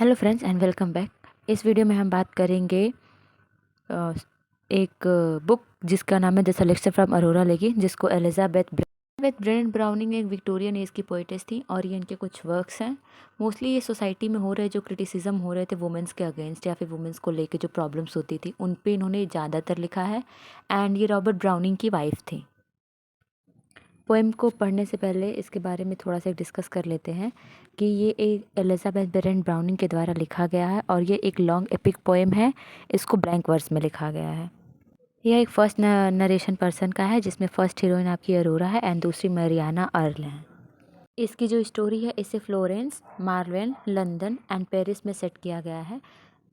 Hello friends and welcome back. इस video में हम बात करेंगे अ, एक बुक जिसका नाम है द सेलेक्शन फ्रॉम अरोरा लेगी, जिसको एलिजाबेथ ब्रेनेट ब्राउनिंग एक विक्टोरियन एज की पोइटेस थी और ये इनके कुछ वर्क्स हैं। मोस्टली ये सोसाइटी में हो रहे जो क्रिटिसिज्म हो रहे थे वुमेंस के अगेंस्ट या फिर वुमेंस को लेके जो प्रॉब्लम्स होती थी उन पे इन्होंने ज़्यादातर लिखा है। एंड ये रॉबर्ट ब्राउनिंग की वाइफ थी। पोएम को पढ़ने से पहले इसके बारे में थोड़ा सा डिस्कस कर लेते हैं कि ये एक एलिजाबेथ ब्रेनेट ब्राउनिंग के द्वारा लिखा गया है और ये एक लॉन्ग एपिक पोएम है। इसको ब्लैंक वर्स में लिखा गया है। यह एक फर्स्ट नरेशन पर्सन का है जिसमें फर्स्ट हीरोइन आपकी अरोरा है एंड दूसरी मरियाना अर्ल है। इसकी जो स्टोरी है इसे Florence, marvel, London and Paris में सेट किया गया है।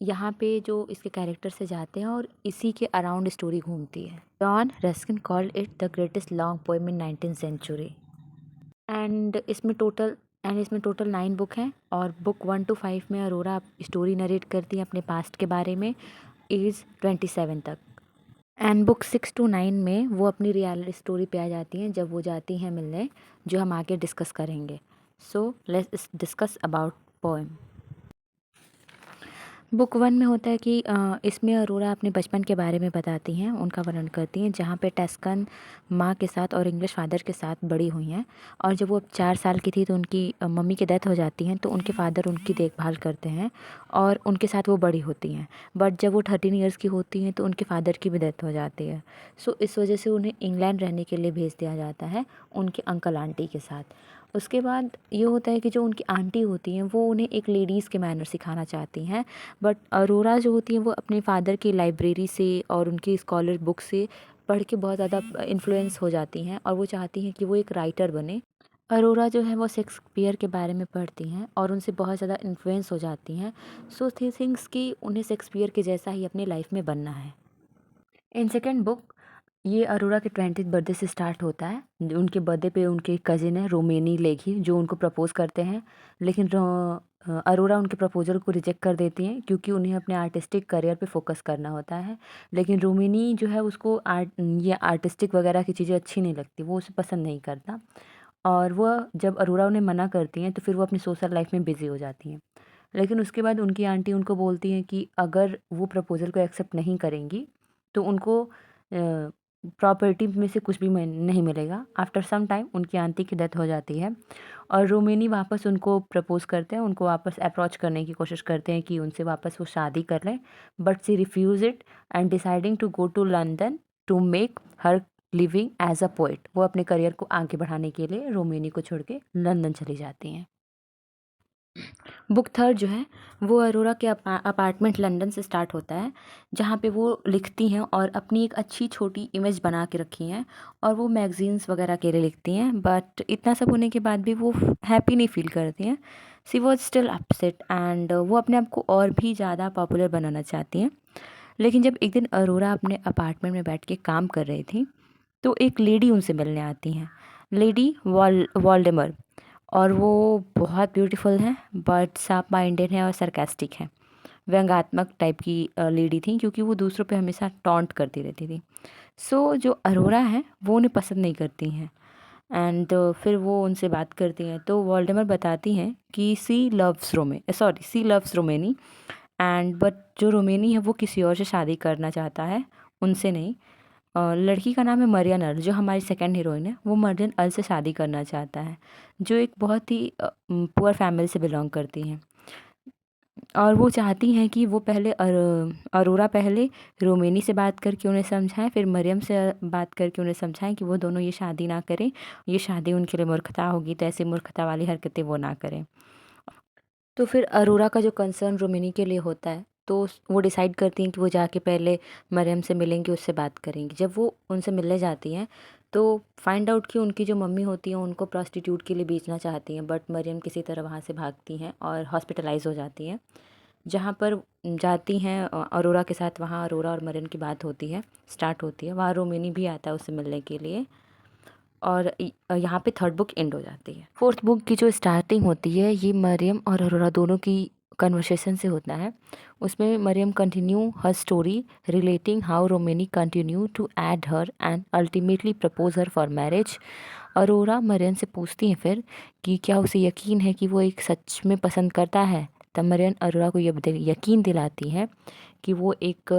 यहाँ पे जो इसके कैरेक्टर से जाते हैं और इसी के अराउंड स्टोरी घूमती है। John Ruskin called it the greatest long poem in 19th century. And इसमें टोटल 9 बुक हैं और बुक 1 to 5 में अरोरा स्टोरी नरेट करती है अपने पास्ट के बारे में एज 27 तक। एंड बुक 6 to 9 में वो अपनी रियल स्टोरी पे आ जाती हैं जब वो जाती हैं मिलने, जो हम आगे डिस्कस करेंगे। So let's discuss about poem. Book 1 में होता है कि इसमें अरोरा अपने बचपन के बारे में बताती हैं, उनका वर्णन करती हैं, जहाँ पे टस्कन माँ के साथ और इंग्लिश फादर के साथ बड़ी हुई हैं। और जब वो 4 साल की थी तो उनकी मम्मी की डेथ हो जाती हैं, तो उनके फादर उनकी देखभाल करते हैं और उनके साथ वो बड़ी होती हैं। बट जब वो 13 ईयर्स की होती हैं तो उनके फादर की भी डेथ हो जाती है। सो इस वजह से उन्हें इंग्लैंड रहने के लिए भेज दिया जाता है उनके अंकल आंटी के साथ। उसके बाद ये होता है कि जो उनकी आंटी होती हैं वो उन्हें एक लेडीज़ के मैनर सिखाना चाहती हैं। बट अरोरा जो होती हैं वो अपने फादर की लाइब्रेरी से और उनकी स्कॉलर बुक से पढ़ के बहुत ज़्यादा इन्फ्लुएंस हो जाती हैं और वो चाहती हैं कि वो एक राइटर बने। अरोरा जो है वो शेक्सपियर के बारे में पढ़ती हैं और उनसे बहुत ज़्यादा इन्फ्लुएंस हो जाती हैं। सो शी थिंक्स कि उन्हें शेक्सपियर के जैसा ही अपनी लाइफ में बनना है। इन सेकेंड बुक ये अरोरा के 20th बर्थडे से स्टार्ट होता है। उनके बर्थडे पे उनके कज़िन है रोमेनी लेगी जो उनको प्रपोज़ करते हैं, लेकिन अरोरा उनके प्रपोज़ल को रिजेक्ट कर देती हैं क्योंकि उन्हें अपने आर्टिस्टिक करियर पे फोकस करना होता है। लेकिन रोमेनी जो है उसको ये आर्टिस्टिक वगैरह की चीज़ें अच्छी नहीं लगती, वो उसे पसंद नहीं करता। और वह जब अरोरा उन्हें मना करती हैं तो फिर वो अपनी सोशल लाइफ में बिज़ी हो जाती हैं। लेकिन उसके बाद उनकी आंटी उनको बोलती हैं कि अगर वो प्रपोज़ल को एक्सेप्ट नहीं करेंगी तो उनको प्रॉपर्टी में से कुछ भी नहीं मिलेगा। आफ्टर सम टाइम उनकी आंटी की डेथ हो जाती है और रोमेनी वापस उनको प्रपोज़ करते हैं, उनको वापस अप्रोच करने की कोशिश करते हैं कि उनसे वापस वो शादी कर लें। But she refuse it and deciding to go to London to make her living as a poet. वो अपने करियर को आगे बढ़ाने के लिए रोमेनी को छोड़ के लंदन चली जाती हैं। बुक थर्ड जो है वो अरोरा के अपार्टमेंट लंदन से स्टार्ट होता है, जहाँ पे वो लिखती हैं और अपनी एक अच्छी छोटी इमेज बना के रखी हैं और वो मैगजीन्स वगैरह के लिए लिखती हैं। बट इतना सब होने के बाद भी वो हैप्पी नहीं फील करती हैं। सी वॉज स्टिल अपसेट एंड वो अपने आप को और भी ज़्यादा पॉपुलर बनाना चाहती हैं। लेकिन जब एक दिन अरोरा अपने अपार्टमेंट में बैठ के काम कर रही थी तो एक लेडी उनसे मिलने आती हैं, लेडी वॉल्डेमर। और वो बहुत ब्यूटीफुल हैं बट शार्प माइंडेड हैं और सरकास्टिक हैं, व्यंग्यात्मक टाइप की लेडी थी क्योंकि वो दूसरों पे हमेशा टॉन्ट करती रहती थी। सो जो अरोरा हैं वो उन्हें पसंद नहीं करती हैं एंड फिर वो उनसे बात करती हैं तो वोल्डेमर बताती हैं कि सी लव्स रोमेनी एंड बट जो रोमेनी है वो किसी और से शादी करना चाहता है, उनसे नहीं। लड़की का नाम है मरियन अर्ल, जो हमारी सेकंड हीरोइन है वो मरियन अर्ल से शादी करना चाहता है, जो एक बहुत ही पुअर फैमिली से बिलोंग करती हैं। और वो चाहती हैं कि वो पहले अरोरा पहले रोमेनी से बात करके उन्हें समझाएं, फिर मरियम से बात करके उन्हें समझाएं कि वो दोनों ये शादी ना करें, ये शादी उनके लिए मूर्खता होगी, तो ऐसी मूर्खता वाली हरकतें वो ना करें। तो फिर अरोरा का जो कंसर्न रोमिनी के लिए होता है तो वो डिसाइड करती हैं कि वो जाके पहले मरियम से मिलेंगी, उससे बात करेंगी। जब वो उनसे मिलने जाती हैं तो फाइंड आउट कि उनकी जो मम्मी होती हैं उनको प्रॉस्टिट्यूट के लिए बेचना चाहती हैं, बट मरियम किसी तरह वहाँ से भागती हैं और हॉस्पिटलाइज हो जाती हैं। जहाँ पर जाती हैं अरोरा के साथ, वहाँ अरोरा और मरियम की बात होती है, स्टार्ट होती है। वहाँ रोमिनी भी आता है उससे मिलने के लिए और यहाँ पे थर्ड बुक एंड हो जाती है। फोर्थ बुक की जो स्टार्टिंग होती है ये मरियम और अरोरा दोनों की कन्वर्सेशन से होता है। उसमें Mariam continue her story relating how Romney continue to aid her and ultimately propose her for marriage. Aurora Mariam से पूछती हैं फिर कि क्या उसे यकीन है कि वो एक सच में पसंद करता है तब मरियम अरोरा को यकीन दिलाती है कि वो एक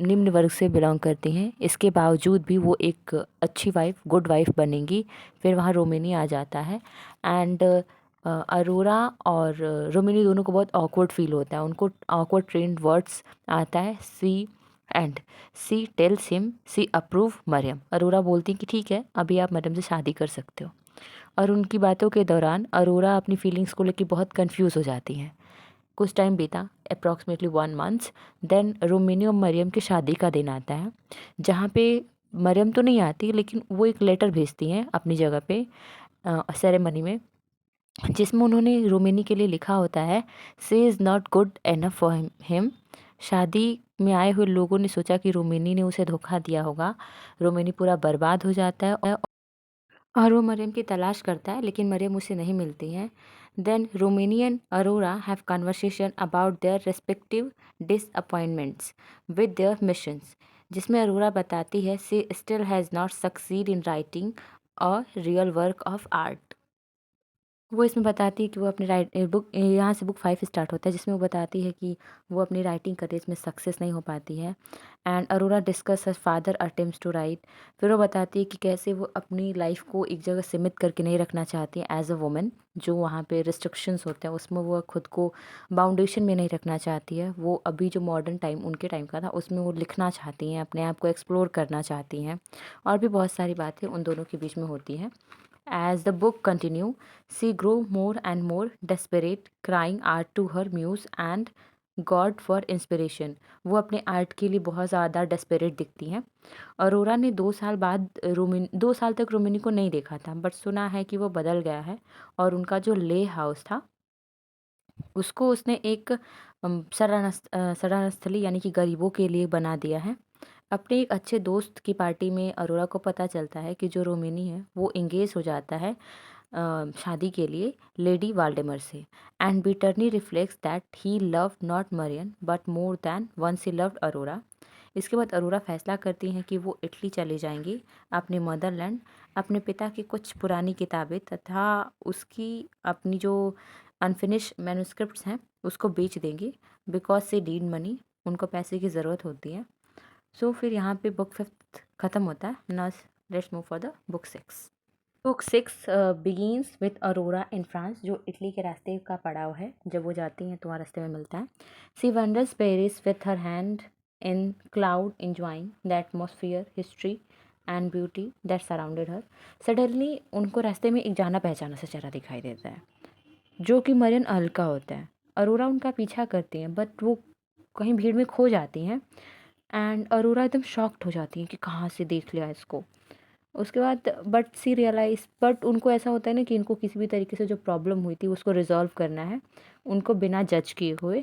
निम्न वर्ग से बिलोंग करती हैं, इसके बावजूद भी वो एक अच्छी वाइफ, गुड वाइफ बनेंगी। फिर वहाँ रोमिनी आ जाता है एंड अरोरा और रोमिनी दोनों को बहुत ऑकवर्ड फील होता है, उनको ऑकवर्ड ट्रेंड वर्ड्स आता है। And she tells him she approve Marian. Aurora बोलती कि ठीक है, अभी आप मरियम से शादी कर सकते हो। और उनकी बातों के दौरान अरोरा अपनी फीलिंग्स को लेकर बहुत कंफ्यूज हो जाती हैं। कुछ टाइम बीता, अप्रॉक्सीमेटली 1 मंथ, देन रोमिनी और मरियम की शादी का दिन आता है, जहाँ पे मरियम तो नहीं आती लेकिन वो एक लेटर भेजती हैं अपनी जगह पे सेरेमनी में, जिसमें उन्होंने रोमिनी के लिए लिखा होता है she is not good enough for him. शादी में आए हुए लोगों ने सोचा कि रोमिनी ने उसे धोखा दिया होगा। रोमिनी पूरा बर्बाद हो जाता है और वो मरियम की तलाश करता है, लेकिन मरियम उसे नहीं मिलती हैं। Then Romney and Aurora have conversation about their respective disappointments with their missions, जिसमें अरोरा बताती है she still has not succeed in writing a real work of art. वो इसमें बताती है कि वो अपनी बुक, यहाँ से बुक 5 स्टार्ट होता है, जिसमें वो बताती है कि वो अपनी राइटिंग करियर में सक्सेस नहीं हो पाती है। And Aurora discuss her father attempts to write. फिर वो बताती है कि कैसे वो अपनी लाइफ को एक जगह सीमित करके नहीं रखना चाहती है एज अ वुमन, जो वहाँ पे रिस्ट्रिक्शंस होते हैं उसमें वो खुद को बाउंडेशन में नहीं रखना चाहती है। वो अभी जो मॉडर्न टाइम उनके टाइम का था उसमें वो लिखना चाहती हैं, अपने आप को एक्सप्लोर करना चाहती हैं, और भी बहुत सारी बातें उन दोनों के बीच में होती हैं। As the book continues, she grew more and more desperate, crying out to her muse and God for inspiration. वो अपने आर्ट के लिए बहुत ज़्यादा डेस्परेट दिखती हैं। अरोरा ने 2 साल बाद 2 साल तक रोमिनी को नहीं देखा था, बट सुना है कि वो बदल गया है और उनका जो ले हाउस था उसको उसने एक शरणस्थली यानी कि गरीबों के लिए बना दिया है। अपने एक अच्छे दोस्त की पार्टी में अरोरा को पता चलता है कि जो रोमिनी है वो इंगेज हो जाता है शादी के लिए लेडी वाल्डेमर से, and bitterly reflects that he love not Marian but more than once he loved Aurora. इसके बाद अरोरा फैसला करती हैं कि वो इटली चले जाएंगी, अपने मदरलैंड, अपने पिता की कुछ पुरानी किताबें तथा उसकी अपनी जो अनफिनिश मैन्युस्क्रिप्ट्स हैं उसको बेच देंगी, बिकॉज से नीड मनी, उनको पैसे की ज़रूरत होती है। सो फिर यहाँ पे बुक 5 ख़त्म होता है। Now let's move for the book 6। Book 6 begins with Arora in France, जो इटली के रास्ते का पड़ाव है। जब वो जाती हैं तो वहाँ रास्ते में मिलता है। She wonders Paris with her hand in cloud enjoying the atmosphere, history and beauty that surrounded her. Suddenly उनको रास्ते में एक जाना पहचाना सा चेहरा दिखाई देता है, जो कि मरियन हल्का होता है। अरोरा उनका पीछा करती हैं, बट वो कहीं भीड़ में खो जाती हैं एंड अरोरा एकदम शॉक्ड हो जाती हैं कि कहाँ से देख लिया इसको। उसके बाद बट सी रियलाइज, बट उनको ऐसा होता है ना कि इनको किसी भी तरीके से जो प्रॉब्लम हुई थी उसको रिजॉल्व करना है, उनको बिना जज किए हुए।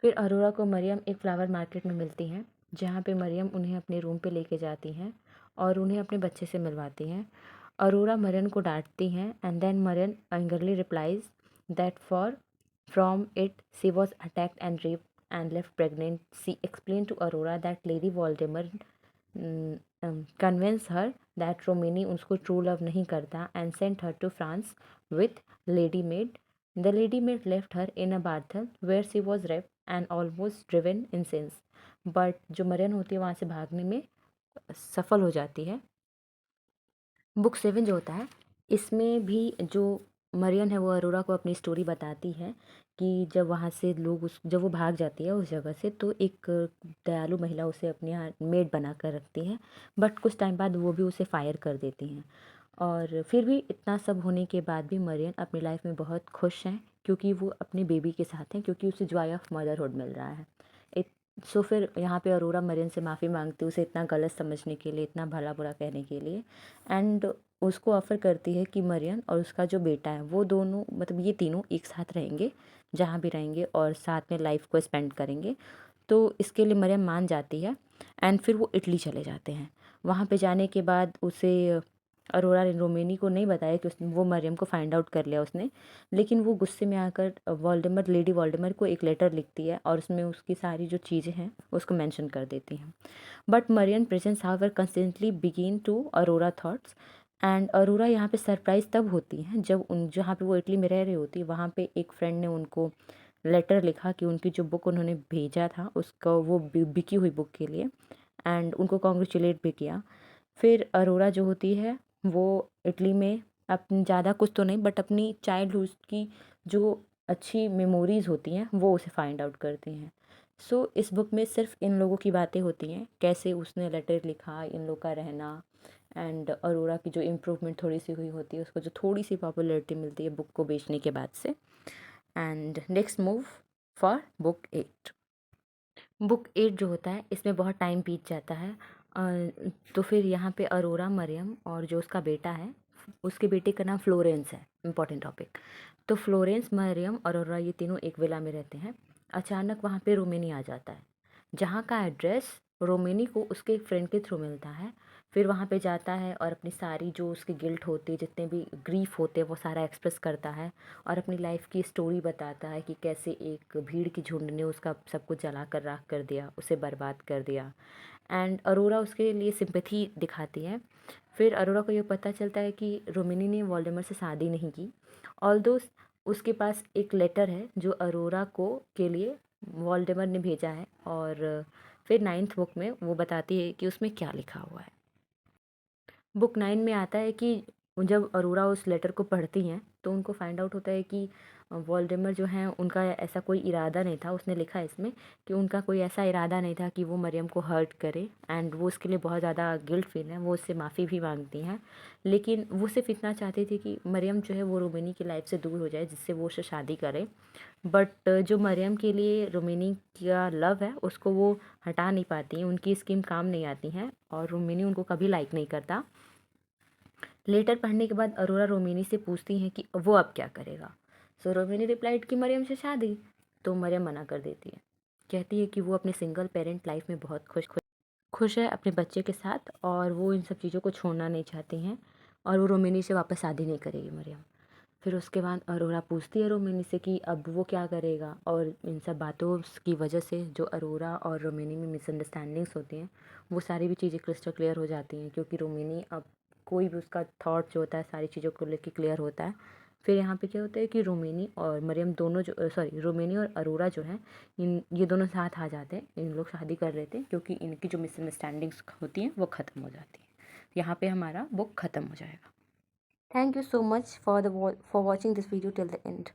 फिर अरोरा को मरियम एक फ्लावर मार्केट में मिलती हैं, जहाँ पे मरियम उन्हें अपने रूम पे लेके जाती हैं और उन्हें अपने बच्चे से मिलवाती हैं। अरोरा मरियम को डांटती हैं and then Mariam angrily replies that far from it she was attacked and rape and left pregnant. She explain to Aurora that lady Waldemar convince her that Romney उसको ट्रू लव नहीं करता and sent her to France with lady maid. The lady maid left her in a brothel where she was rape and almost driven in sense. But जो Mariam होती है वहाँ से भागने में सफल हो जाती है। बुक 7 जो होता है, इसमें भी जो मरियम है वो अरोरा को अपनी स्टोरी बताती है कि जब वहाँ से लोग जब वो भाग जाती है उस जगह से, तो एक दयालु महिला उसे अपने यहाँ मेड बना कर रखती है, बट कुछ टाइम बाद वो भी उसे फायर कर देती हैं। और फिर भी इतना सब होने के बाद भी मरियम अपनी लाइफ में बहुत खुश हैं, क्योंकि वो अपने बेबी के साथ हैं, क्योंकि उसे जॉय ऑफ मदरहुड मिल रहा है। सो फिर यहाँ पे अरोरा मरियम से माफ़ी मांगती है, उसे इतना गलत समझने के लिए, इतना भला बुरा कहने के लिए। एंड उसको ऑफ़र करती है कि मरियम और उसका जो बेटा है वो दोनों, मतलब ये तीनों एक साथ रहेंगे, जहाँ भी रहेंगे और साथ में लाइफ को स्पेंड करेंगे। तो इसके लिए मरियम मान जाती है एंड फिर वो इटली चले जाते हैं। वहाँ पे जाने के बाद उसे अरोरा ने रोमेनी को नहीं बताया कि वो मरियम को फाइंड आउट कर लिया उसने, लेकिन वो गुस्से में आकर लेडी वॉल्डेमर को एक लेटर लिखती है और उसमें उसकी सारी जो चीज़ें हैं उसको मेंशन कर देती हैं। But Marian presence however constantly begin to Aurora thoughts and Aurora यहाँ पे सरप्राइज तब होती हैं जब जहाँ पे वो इटली में रह रही होती है वहाँ पे एक फ्रेंड ने उनको लेटर लिखा कि उनकी जो बुक उन्होंने भेजा था उसका वो बिकी हुई बुक के लिए, एंड उनको कॉन्ग्रेचुलेट भी किया। फिर अरोरा जो होती है वो इटली में अपनी ज़्यादा कुछ तो नहीं बट अपनी चाइल्डहुड की जो अच्छी मेमोरीज़ होती हैं वो उसे फाइंड आउट करती हैं। सो इस बुक में सिर्फ इन लोगों की बातें होती हैं, कैसे उसने लेटर लिखा, इन लोग का रहना, एंड अरोरा की जो इम्प्रूवमेंट थोड़ी सी हुई होती है, उसको जो थोड़ी सी पॉपुलैरिटी मिलती है बुक को बेचने के बाद से। And next move for book 8। Book 8 जो होता है इसमें बहुत टाइम बीत जाता है। तो फिर यहाँ पे अरोरा, मरियम और जो उसका बेटा है, उसके बेटे का नाम फ्लोरेंस है, इम्पॉर्टेंट टॉपिक। तो फ्लोरेंस, मरियम और अरोरा ये तीनों एक विला में रहते हैं। अचानक वहाँ पे रोमेनी आ जाता है, जहाँ का एड्रेस रोमेनी को उसके एक फ्रेंड के थ्रू मिलता है। फिर वहाँ पे जाता है और अपनी सारी जो उसकी गिल्ट होती है, जितने भी ग्रीफ होते हैं, वो सारा एक्सप्रेस करता है और अपनी लाइफ की स्टोरी बताता है कि कैसे एक भीड़ की झुंड ने उसका सब कुछ जला कर राख कर दिया, उसे बर्बाद कर दिया। एंड अरोरा उसके लिए सिंपैथी दिखाती है। फिर अरोरा को ये पता चलता है कि रोमिनी ने वोल्डेमॉर्ट से शादी नहीं की, ऑल्दो उसके पास एक लेटर है जो अरोरा को के लिए वोल्डेमॉर्ट ने भेजा है। और फिर 9th बुक में वो बताती है कि उसमें क्या लिखा हुआ है। बुक 9 में आता है कि जब अरोरा उस लेटर को पढ़ती हैं तो उनको फाइंड आउट होता है कि वोल्डेमॉर्ट जो हैं उनका ऐसा कोई इरादा नहीं था। उसने लिखा है इसमें कि उनका कोई ऐसा इरादा नहीं था कि वो मरियम को हर्ट करे, एंड वो उसके लिए बहुत ज़्यादा गिल्ट फील है, वो उससे माफ़ी भी मांगती हैं। लेकिन वो सिर्फ इतना चाहती थी कि मरियम जो है वो रोमिनी की लाइफ से दूर हो जाए, जिससे वो उससे शादी करे। बट जो मरियम के लिए रोमिनी का लव है उसको वो हटा नहीं पाती हैं, उनकी स्कीम काम नहीं आती हैं और रोमिनी उनको कभी लाइक नहीं करता। लेटर पढ़ने के बाद अरोरा रोमिनी से पूछती हैं कि वो अब क्या करेगा। सो रोमिनी रिप्लाइड कि मरियम से शादी। तो मरियम मना कर देती है, कहती है कि वो अपने सिंगल पेरेंट लाइफ में बहुत खुश है अपने बच्चे के साथ और वो इन सब चीज़ों को छोड़ना नहीं चाहती हैं, और वो रोमिनी से वापस शादी नहीं करेगी मरियम। फिर उसके बाद अरोरा पूछती है रोमिनी से कि अब वो क्या करेगा, और इन सब बातों की वजह से जो अरोरा और रोमिनी में मिसअंडरस्टैंडिंग्स होती हैं वो सारी भी चीज़ें क्रिस्टल क्लियर हो जाती हैं, क्योंकि रोमिनी अब कोई भी उसका थॉट जो होता है सारी चीज़ों को लेकर क्लियर होता है। फिर यहाँ पे क्या होता है कि रोमिनी और मरियम दोनों जो रोमिनी और अरोरा जो है ये दोनों साथ आ जाते हैं, इन लोग शादी कर लेते हैं, क्योंकि इनकी जो मिसअंडरस्टैंडिंग्स होती हैं वो ख़त्म हो जाती हैं। यहाँ पे हमारा बुक ख़त्म हो जाएगा। Thank you so much for watching this video till the end.